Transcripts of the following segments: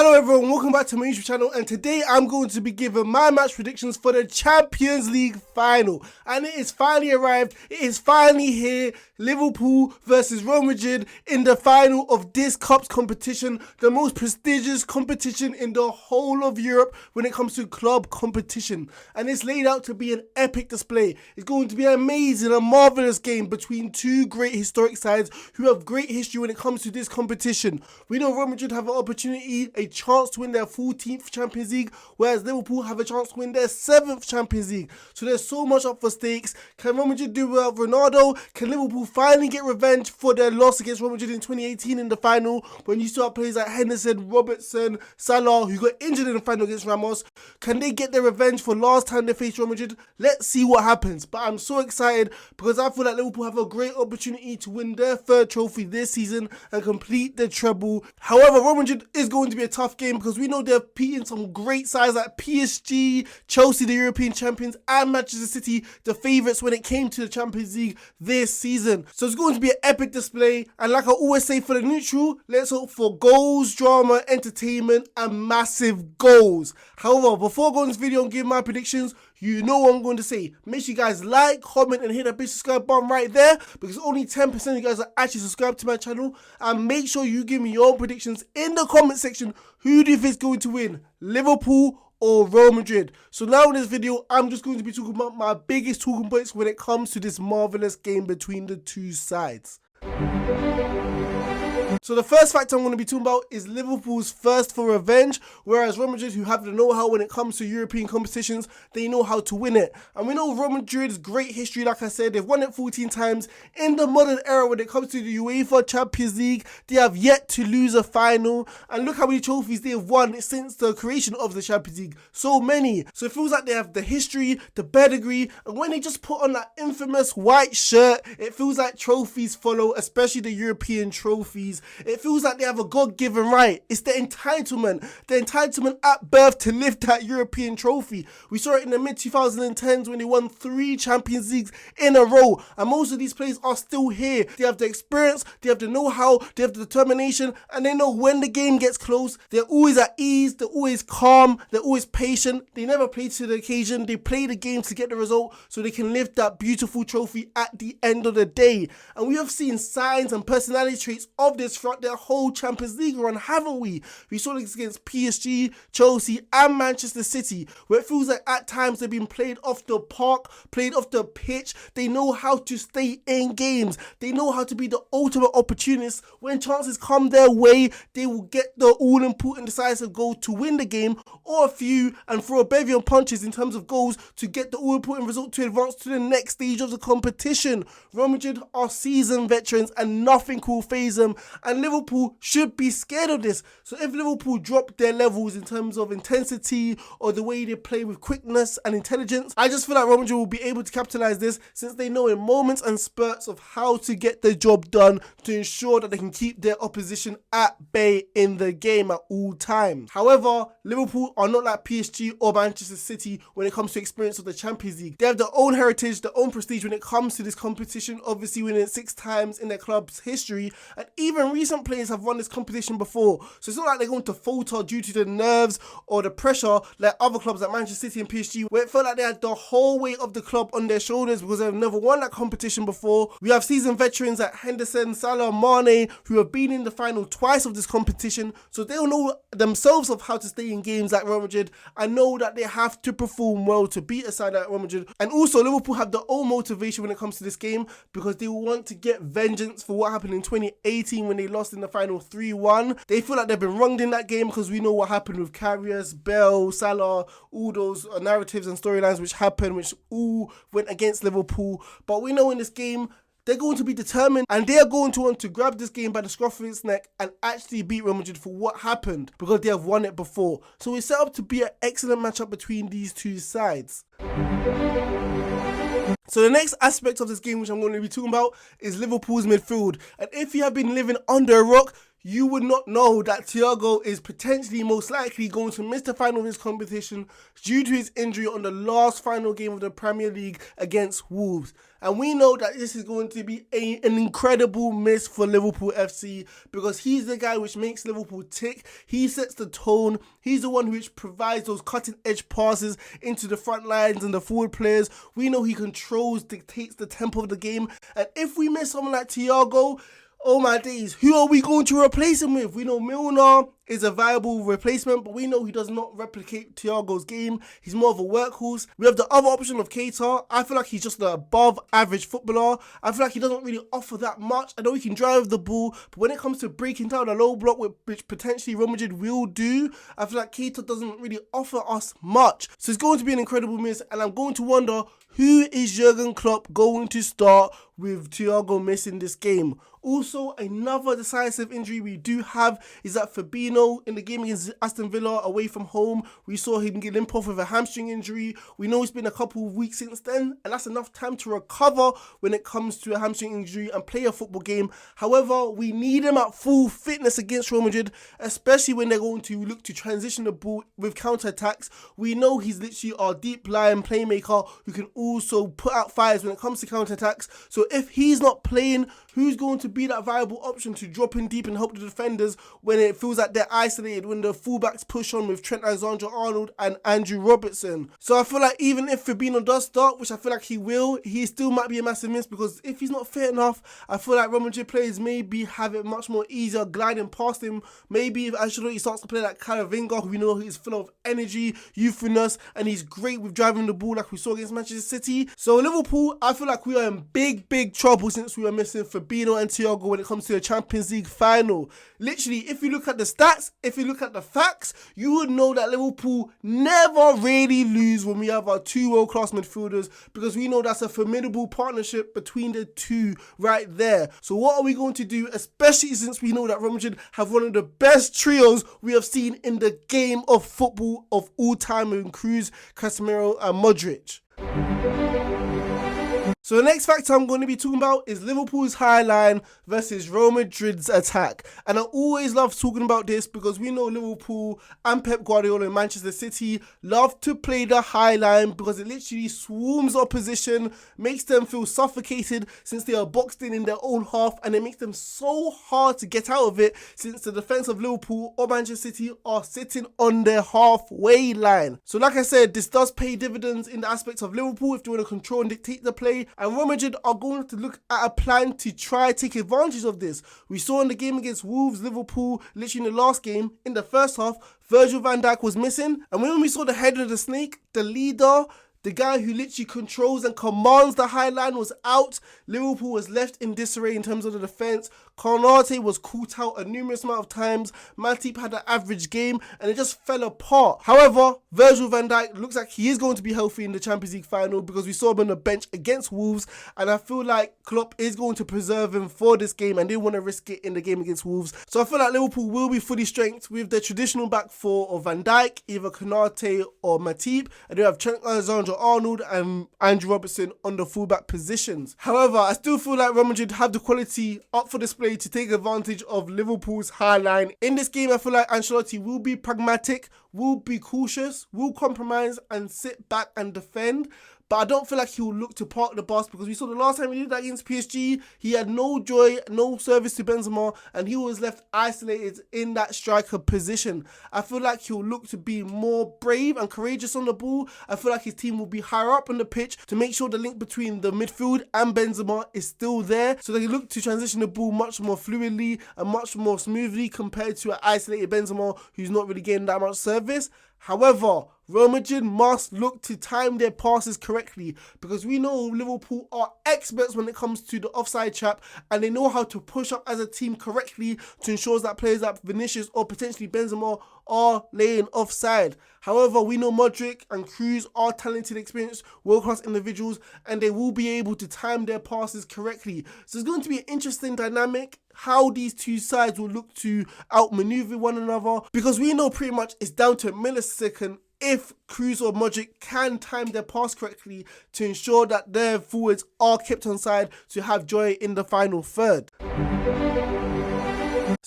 Hello everyone, welcome back to my YouTube channel, and today I'm going to be giving my match predictions for the Champions League final. And it is finally arrived, it is finally here, Liverpool versus Real Madrid in the final of this Cup's competition, the most prestigious competition in the whole of Europe when it comes to club competition. And it's laid out to be an epic display. It's going to be amazing, a marvellous game between two great historic sides who have great history when it comes to this competition. We know Real Madrid have an opportunity, a chance to win their 14th Champions League, whereas Liverpool have a chance to win their 7th Champions League. So there's so much up for stakes. Can Real Madrid do without Ronaldo? Can Liverpool finally get revenge for their loss against Real Madrid in 2018 in the final, when you saw players like Henderson, Robertson, Salah, who got injured in the final against Ramos? Can they get their revenge for last time they faced Real Madrid? Let's see what happens. But I'm so excited because I feel like Liverpool have a great opportunity to win their 3rd trophy this season and complete the treble. However, Real Madrid is going to be a tough game because we know they're beating some great sides like PSG, Chelsea, the European champions, and Manchester City, the favourites when it came to the Champions League this season. So it's going to be an epic display, and like I always say for the neutral, let's hope for goals, drama, entertainment, and massive goals. However, before going to this video and give my predictions, you know what I'm going to say. Make sure you guys like, comment, and hit that big subscribe button right there, because only 10% of you guys are actually subscribed to my channel. And make sure you give me your predictions in the comment section. Who do you think is going to win, Liverpool or Real Madrid? So now in this video, I'm just going to be talking about my biggest talking points when it comes to this marvellous game between the two sides. So the first factor I'm going to be talking about is Liverpool's thirst for revenge, whereas Real Madrid, who have the know-how when it comes to European competitions, they know how to win it. And we know Real Madrid's great history. Like I said, they've won it 14 times. In the modern era, when it comes to the UEFA Champions League, they have yet to lose a final. And look how many trophies they have won since the creation of the Champions League. So many. So it feels like they have the history, the pedigree, and when they just put on that infamous white shirt, it feels like trophies follow, especially the European trophies. It feels like they have a God-given right. It's the entitlement at birth to lift that European trophy. We saw it in the mid-2010s when they won 3 Champions Leagues in a row. And most of these players are still here. They have the experience, they have the know-how, they have the determination, and they know when the game gets close, they're always at ease, they're always calm, they're always patient. They never play to the occasion. They play the game to get the result so they can lift that beautiful trophy at the end of the day. And we have seen signs and personality traits of this throughout their whole Champions League run, haven't we? We saw this against PSG, Chelsea, and Manchester City, where it feels like at times they've been played off the park, played off the pitch. They know how to stay in games. They know how to be the ultimate opportunists. When chances come their way, they will get the all-important decisive goal to win the game, or a few, and throw a bevy of punches in terms of goals to get the all-important result to advance to the next stage of the competition. Real Madrid are seasoned veterans and nothing will faze them, and Liverpool should be scared of this. So if Liverpool drop their levels in terms of intensity or the way they play with quickness and intelligence, I just feel like Real Madrid will be able to capitalize this, since they know in moments and spurts of how to get the job done to ensure that they can keep their opposition at bay in the game at all times. However, Liverpool are not like PSG or Manchester City when it comes to experience of the Champions League. They have their own heritage, their own prestige when it comes to this competition, obviously winning it 6 times in their club's history, and even recent players have won this competition before. So it's not like they're going to falter due to the nerves or the pressure like other clubs like Manchester City and PSG, where it felt like they had the whole weight of the club on their shoulders because they've never won that competition before. We have seasoned veterans like Henderson, Salah, Mane, who have been in the final twice of this competition, so they'll know themselves of how to stay in games like Real Madrid and know that they have to perform well to beat a side like Real Madrid. And also Liverpool have their own motivation when it comes to this game, because they will want to get vengeance for what happened in 2018 when they lost in the final 3-1. They feel like they've been wronged in that game because we know what happened with Karius, Bell, Salah, all those narratives and storylines which happened, which all went against Liverpool. But we know in this game, they're going to be determined, and they are going to want to grab this game by the scruff of its neck and actually beat Real Madrid for what happened, because they have won it before. So it's set up to be an excellent matchup between these two sides. So the next aspect of this game which I'm going to be talking about is Liverpool's midfield. And if you have been living under a rock, you would not know that Thiago is potentially most likely going to miss the final of this competition due to his injury on the last final game of the Premier League against Wolves. And we know that this is going to be an incredible miss for Liverpool FC because he's the guy which makes Liverpool tick. He sets the tone. He's the one which provides those cutting edge passes into the front lines and the forward players. We know he controls, dictates the tempo of the game. And if we miss someone like Thiago, oh my days, who are we going to replace him with? We know Milner is a viable replacement, but we know he does not replicate Thiago's game. He's more of a workhorse. We have the other option of Keita. I feel like he's just an above average footballer. I feel like he doesn't really offer that much. I know he can drive the ball, but when it comes to breaking down a low block, which potentially Real Madrid will do, I feel like Keita doesn't really offer us much. So it's going to be an incredible miss, and I'm going to wonder, who is Jurgen Klopp going to start with Thiago missing this game? Also, another decisive injury we do have is that Fabinho in the game against Aston Villa away from home, we saw him get limp off with a hamstring injury. We know it's been a couple of weeks since then, and that's enough time to recover when it comes to a hamstring injury and play a football game. However, we need him at full fitness against Real Madrid, especially when they're going to look to transition the ball with counter-attacks. We know he's literally our deep line playmaker who can also put out fires when it comes to counter-attacks. So if he's not playing, who's going to be that viable option to drop in deep and help the defenders when it feels like they're isolated, when the fullbacks push on with Trent Alexander-Arnold and Andrew Robertson? So I feel like even if Fabinho does start, which I feel like he will, he still might be a massive miss because if he's not fit enough, I feel like Real Madrid players maybe have it much more easier gliding past him. Maybe if Ancelotti starts to play like Camavinga, who we know is full of energy, youthfulness, and he's great with driving the ball like we saw against Manchester City. So Liverpool, I feel like we are in big trouble since we are missing Fabinho and Thiago when it comes to the Champions League final. Literally, if you look at the stats, if you look at the facts, you would know that Liverpool never really lose when we have our two world-class midfielders, because we know that's a formidable partnership between the two right there. So what are we going to do, especially since we know that Real Madrid have one of the best trios we have seen in the game of football of all time in Kroos, Casemiro and Modric? So the next factor I'm going to be talking about is Liverpool's high line versus Real Madrid's attack. And I always love talking about this because we know Liverpool and Pep Guardiola in Manchester City love to play the high line because it literally swarms opposition, makes them feel suffocated since they are boxed in their own half, and it makes them so hard to get out of it since the defense of Liverpool or Manchester City are sitting on their halfway line. So like I said, this does pay dividends in the aspects of Liverpool if they want to control and dictate the play. And Real Madrid are going to look at a plan to try take advantage of this. We saw in the game against Wolves, Liverpool, literally in the last game, in the first half, Virgil van Dijk was missing. And when we saw the head of the snake, the leader, the guy who literally controls and commands the high line, was out. Liverpool was left in disarray in terms of the defence. Konate was caught out a numerous amount of times. Matip had an average game and it just fell apart. However, Virgil van Dijk looks like he is going to be healthy in the Champions League final because we saw him on the bench against Wolves, and I feel like Klopp is going to preserve him for this game and they want to risk it in the game against Wolves. So I feel like Liverpool will be fully strength with the traditional back four of Van Dijk, either Konate or Matip, and they have Trent Alexander-Arnold and Andrew Robertson on the fullback positions. However, I still feel like Real Madrid have the quality up for display to take advantage of Liverpool's high line. In this game, I feel like Ancelotti will be pragmatic, will be cautious, will compromise and sit back and defend. But I don't feel like he will look to park the bus because we saw the last time he did that against PSG, he had no joy, no service to Benzema, and he was left isolated in that striker position. I feel like he'll look to be more brave and courageous on the ball. I feel like his team will be higher up on the pitch to make sure the link between the midfield and Benzema is still there, so they look to transition the ball much more fluidly and much more smoothly compared to an isolated Benzema who's not really getting that much service. However, Real Madrid must look to time their passes correctly because we know Liverpool are experts when it comes to the offside trap, and they know how to push up as a team correctly to ensure that players like Vinicius or potentially Benzema are laying offside. However, we know Modric and Kroos are talented, experienced, world-class individuals, and they will be able to time their passes correctly. So it's going to be an interesting dynamic how these two sides will look to outmaneuver one another, because we know pretty much it's down to a millisecond if Kroos or Modric can time their pass correctly to ensure that their forwards are kept on side to have joy in the final third.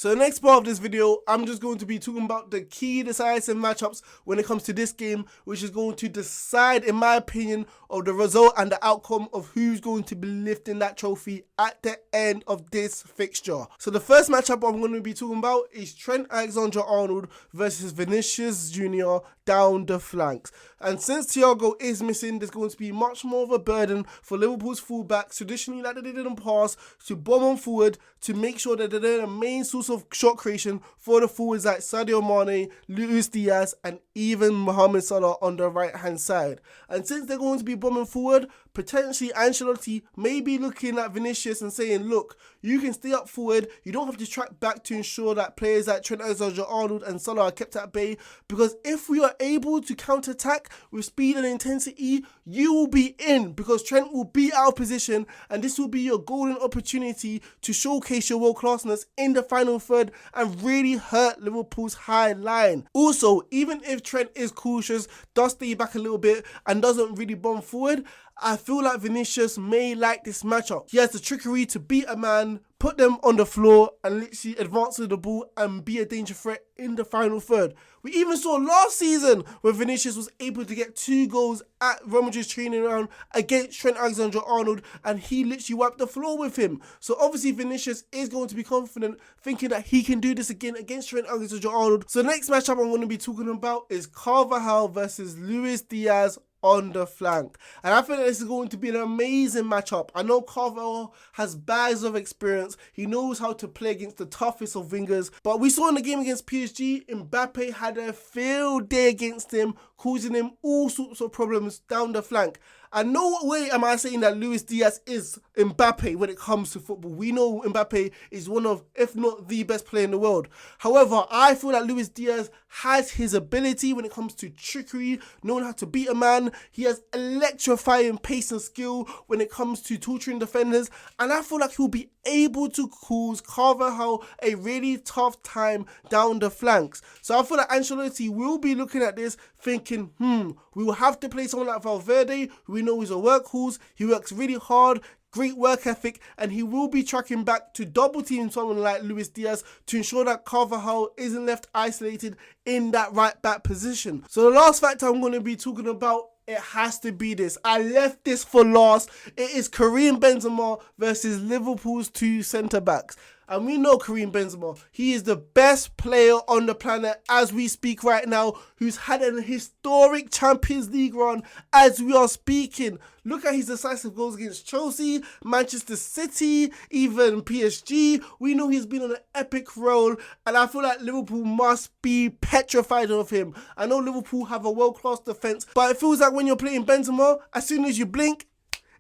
So the next part of this video, I'm just going to be talking about the key decisive matchups when it comes to this game, which is going to decide, in my opinion, of the result and the outcome of who's going to be lifting that trophy at the end of this fixture. So the first matchup I'm going to be talking about is Trent Alexander-Arnold versus Vinicius Jr. down the flanks. And since Thiago is missing, there's going to be much more of a burden for Liverpool's fullbacks, traditionally like they did in the past, to bomb on forward to make sure that they're the main source of shot creation for the forwards like Sadio Mane, Luis Diaz, and even Mohamed Salah on the right hand side. And since they're going to be bombing forward, potentially Ancelotti may be looking at Vinicius and saying, look, you can stay up forward, you don't have to track back to ensure that players like Trent Alexander-Arnold and Salah are kept at bay, because if we are able to counter-attack with speed and intensity, you will be in, because Trent will be out of position, and this will be your golden opportunity to showcase your world-classness in the final third and really hurt Liverpool's high line. Also, even if Trent is cautious, does stay back a little bit and doesn't really bomb forward, I feel like Vinicius may like this matchup. He has the trickery to beat a man, put them on the floor, and literally advance with the ball and be a danger threat in the final third. We even saw last season where Vinicius was able to get 2 goals at Real Madrid's training ground against Trent Alexander-Arnold, and he literally wiped the floor with him. So obviously Vinicius is going to be confident, thinking that he can do this again against Trent Alexander-Arnold. So the next matchup I'm going to be talking about is Carvajal versus Luis Diaz on the flank. And I think this is going to be an amazing matchup. I know Carvajal has bags of experience. He knows how to play against the toughest of wingers. But we saw in the game against PSG, Mbappe had a field day against him, causing him all sorts of problems down the flank. And no way am I saying that Luis Diaz is Mbappe when it comes to football. We know Mbappe is one of, if not the best player in the world. However, I feel that Luis Diaz has his ability when it comes to trickery, knowing how to beat a man. He has electrifying pace and skill when it comes to torturing defenders. And I feel like he'll be able to cause Carvajal a really tough time down the flanks. So I feel like Ancelotti will be looking at this thinking, we will have to play someone like Valverde, who we know is a workhorse. He works really hard, great work ethic, and he will be tracking back to double team someone like Luis Diaz to ensure that Carvajal isn't left isolated in that right back position. So the last factor I'm going to be talking about, it has to be this. I left this for last. It is Karim Benzema versus Liverpool's 2 centre-backs. And we know Karim Benzema, he is the best player on the planet as we speak right now, who's had an historic Champions League run as we are speaking. Look at his decisive goals against Chelsea, Manchester City, even PSG. We know he's been on an epic roll, and I feel like Liverpool must be petrified of him. I know Liverpool have a world-class defence, but it feels like when you're playing Benzema, as soon as you blink,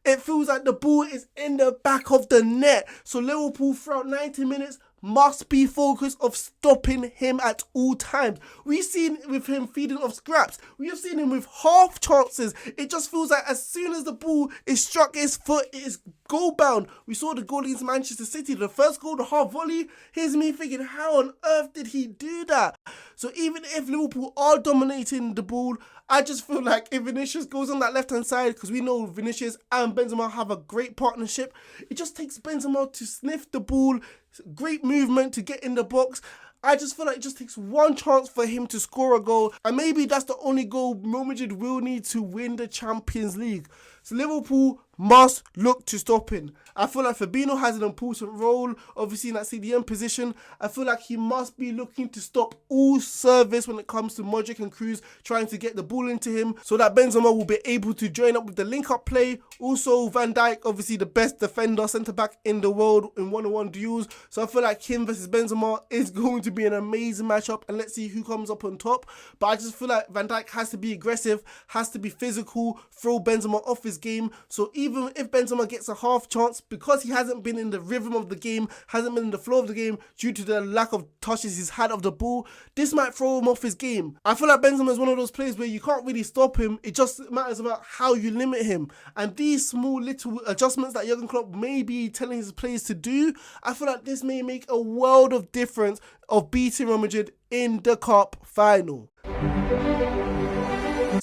it feels like the ball is in the back of the net. So Liverpool throughout 90 minutes must be focused of stopping him at all times. We've seen with him feeding off scraps. We have seen him with half chances. It just feels like as soon as the ball is struck his foot, it is goal bound. We saw the goal against Manchester City, the first goal, the half volley. Here's me thinking, how on earth did he do that? So even if Liverpool are dominating the ball, I just feel like if Vinicius goes on that left-hand side, because we know Vinicius and Benzema have a great partnership, it just takes Benzema to sniff the ball, great movement to get in the box. I just feel like it just takes one chance for him to score a goal, and maybe that's the only goal Real Madrid will need to win the Champions League. So Liverpool must look to stop him. I feel like Fabinho has an important role, obviously in that CDM position. I feel like he must be looking to stop all service when it comes to Modric and Kroos trying to get the ball into him, so that Benzema will be able to join up with the link-up play. Also, Van Dijk, obviously the best defender, centre-back in the world in one-on-one duels. So I feel like him versus Benzema is going to be an amazing matchup, and let's see who comes up on top. But I just feel like Van Dijk has to be aggressive, has to be physical, throw Benzema off his game. So even if Benzema gets a half chance, because he hasn't been in the rhythm of the game, hasn't been in the flow of the game due to the lack of touches he's had of the ball, this might throw him off his game. I feel like Benzema is one of those players where you can't really stop him. It just matters about how you limit him. And these small little adjustments that Jurgen Klopp may be telling his players to do, I feel like this may make a world of difference of beating Real Madrid in the cup final.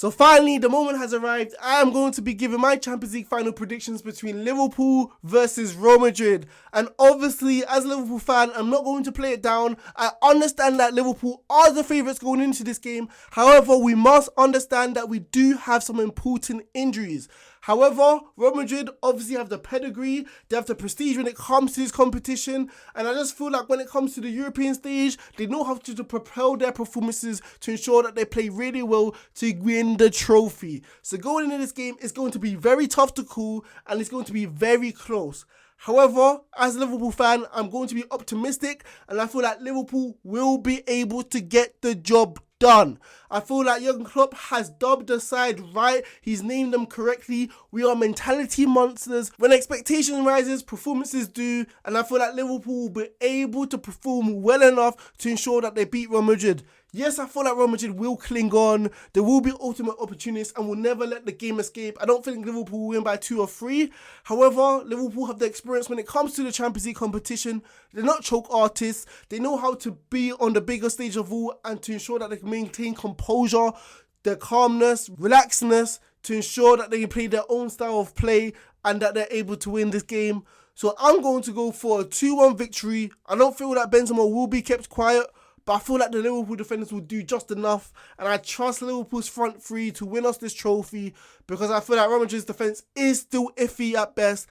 So finally, the moment has arrived. I am going to be giving my Champions League final predictions between Liverpool versus Real Madrid. And obviously, as a Liverpool fan, I'm not going to play it down. I understand that Liverpool are the favourites going into this game. However, we must understand that we do have some important injuries. However, Real Madrid obviously have the pedigree, they have the prestige when it comes to this competition, and I just feel like when it comes to the European stage, they know how to propel their performances to ensure that they play really well to win the trophy. So going into this game, it's going to be very tough to call, and it's going to be very close. However, as a Liverpool fan, I'm going to be optimistic, and I feel like Liverpool will be able to get the job done. I feel like Jurgen Klopp has dubbed the side right. He's named them correctly. We are mentality monsters. When expectation rises, performances do. And I feel like Liverpool will be able to perform well enough to ensure that they beat Real Madrid. Yes, I feel like Real Madrid will cling on. There will be ultimate opportunists and will never let the game escape. I don't think Liverpool will win by 2 or 3. However, Liverpool have the experience when it comes to the Champions League competition. They're not choke artists. They know how to be on the bigger stage of all and to ensure that they can maintain composure, their calmness, relaxedness, to ensure that they can play their own style of play and that they're able to win this game. So I'm going to go for a 2-1 victory. I don't feel that Benzema will be kept quiet, but I feel like the Liverpool defenders will do just enough, and I trust Liverpool's front three to win us this trophy because I feel like Real Madrid's defence is still iffy at best.